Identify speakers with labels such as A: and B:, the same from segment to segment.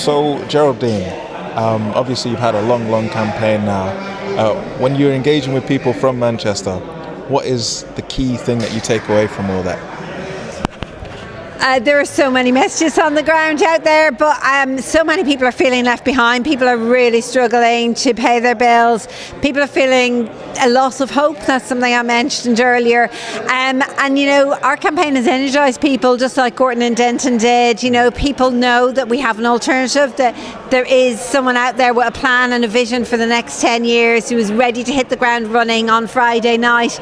A: So, Geraldine, obviously you've had a long campaign now. When you're engaging with people from Manchester, what is the key thing that you take away from all that?
B: There are so many messages on the ground out there, but so many people are feeling left behind. People are really struggling to pay their bills. People are feeling a loss of hope. That's something I mentioned earlier. And you know, our campaign has energised people, just like Gorton and Denton did. You know, people know that we have an alternative, that there is someone out there with a plan and a vision for the next 10 years who is ready to hit the ground running on Friday night,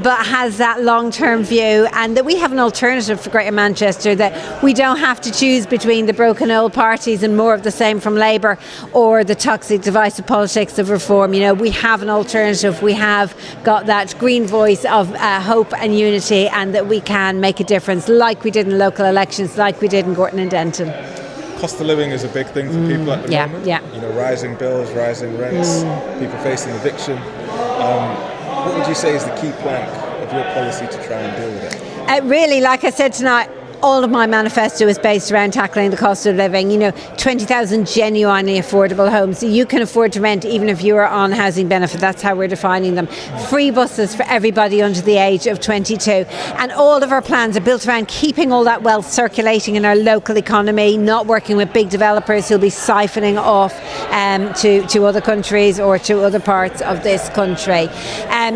B: but has that long-term view, and that we have an alternative for Greater Manchester, that we don't have to choose between the broken old parties and more of the same from Labour or the toxic divisive politics of reform. You know, we have an alternative. We have got that green voice of hope and unity, and that we can make a difference, like we did in local elections, like we did in Gorton and Denton.
A: Cost of living is a big thing for people at the moment. You know, rising bills, rising rents, people facing eviction. What would you say is the key plank of your policy to try and deal with it?
B: Really, like I said tonight, all of my manifesto is based around tackling the cost of living. You know, 20,000 genuinely affordable homes you can afford to rent even if you are on housing benefit. That's how we're defining them. Free buses for everybody under the age of 22. And all of our plans are built around keeping all that wealth circulating in our local economy, not working with big developers who'll be siphoning off to other countries or to other parts of this country.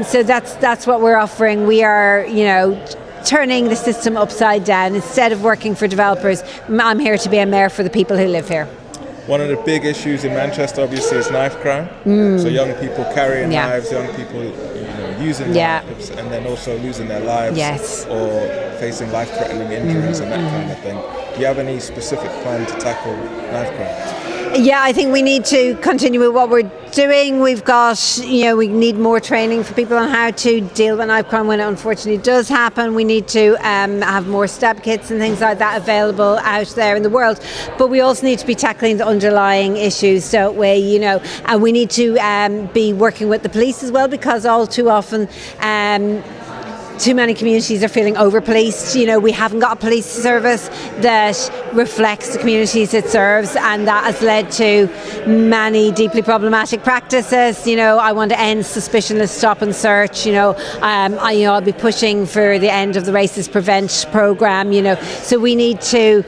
B: So that's what we're offering. We are, you know, turning the system upside down. Instead of working for developers, I'm here to be a mayor for the people who live here.
A: One of the big issues in Manchester, obviously, is knife crime. So young people carrying knives, young people using knives, and then also losing their lives or facing life-threatening injuries and that kind of thing. Do you have any specific plan to tackle knife crime?
B: Yeah, I think we need to continue with what we're doing. We've got, you know, we need more training for people on how to deal with knife crime when it unfortunately does happen. We need to have more stab kits and things like that available out there in the world. But we also need to be tackling the underlying issues, don't we? You know, and we need to be working with the police as well, because all too often too many communities are feeling over-policed. You know, we haven't got a police service that reflects the communities it serves, and that has led to many deeply problematic practices. You know, I want to end suspicionless stop and search. You know, I'll be pushing for the end of the Racist Prevent programme. You know, so we need to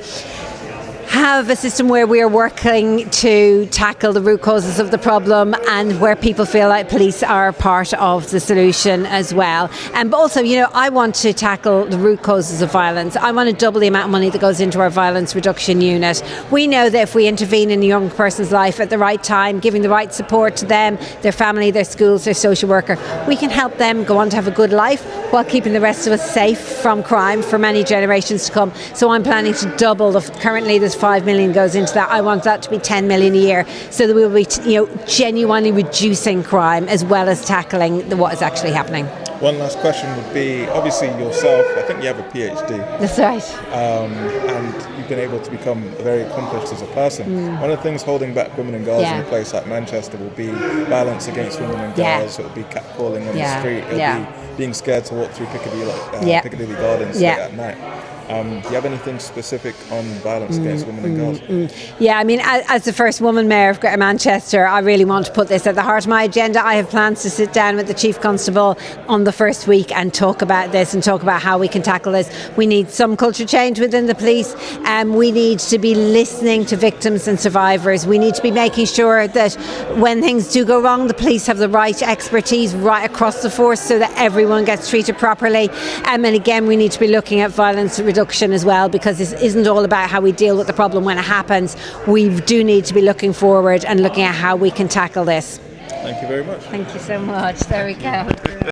B: have a system where we are working to tackle the root causes of the problem, and where people feel like police are part of the solution as well. But also, you know, I want to tackle the root causes of violence. I want to double the amount of money that goes into our violence reduction unit. We know that if we intervene in a young person's life at the right time, giving the right support to them, their family, their schools, their social worker, we can help them go on to have a good life while keeping the rest of us safe from crime for many generations to come. So I'm planning to double currently there's 5 million goes into that. I want that to be 10 million a year, so that we will be, you know, genuinely reducing crime as well as tackling what is actually happening.
A: One last question would be, obviously yourself, I think you have a PhD.
B: That's right.
A: And you've been able to become very accomplished as a person. One of the things holding back women and girls in a place like Manchester will be violence against women and girls. It will be catcalling on the street. It will be being scared to walk through Piccadilly Gardens late at night. Do you have anything specific on violence against women and girls?
B: Yeah, I mean, as the first woman mayor of Greater Manchester, I really want to put this at the heart of my agenda. I have plans to sit down with the Chief Constable on the first week and talk about this and talk about how we can tackle this. We need some culture change within the police, and we need to be listening to victims and survivors. We need to be making sure that when things do go wrong, the police have the right expertise right across the force, so that everyone gets treated properly. And again, we need to be looking at violence reduction as well, because this isn't all about how we deal with the problem when it happens. We do need to be looking forward and looking at how we can tackle this.
A: Thank you very much.
B: Thank you so much. There we go.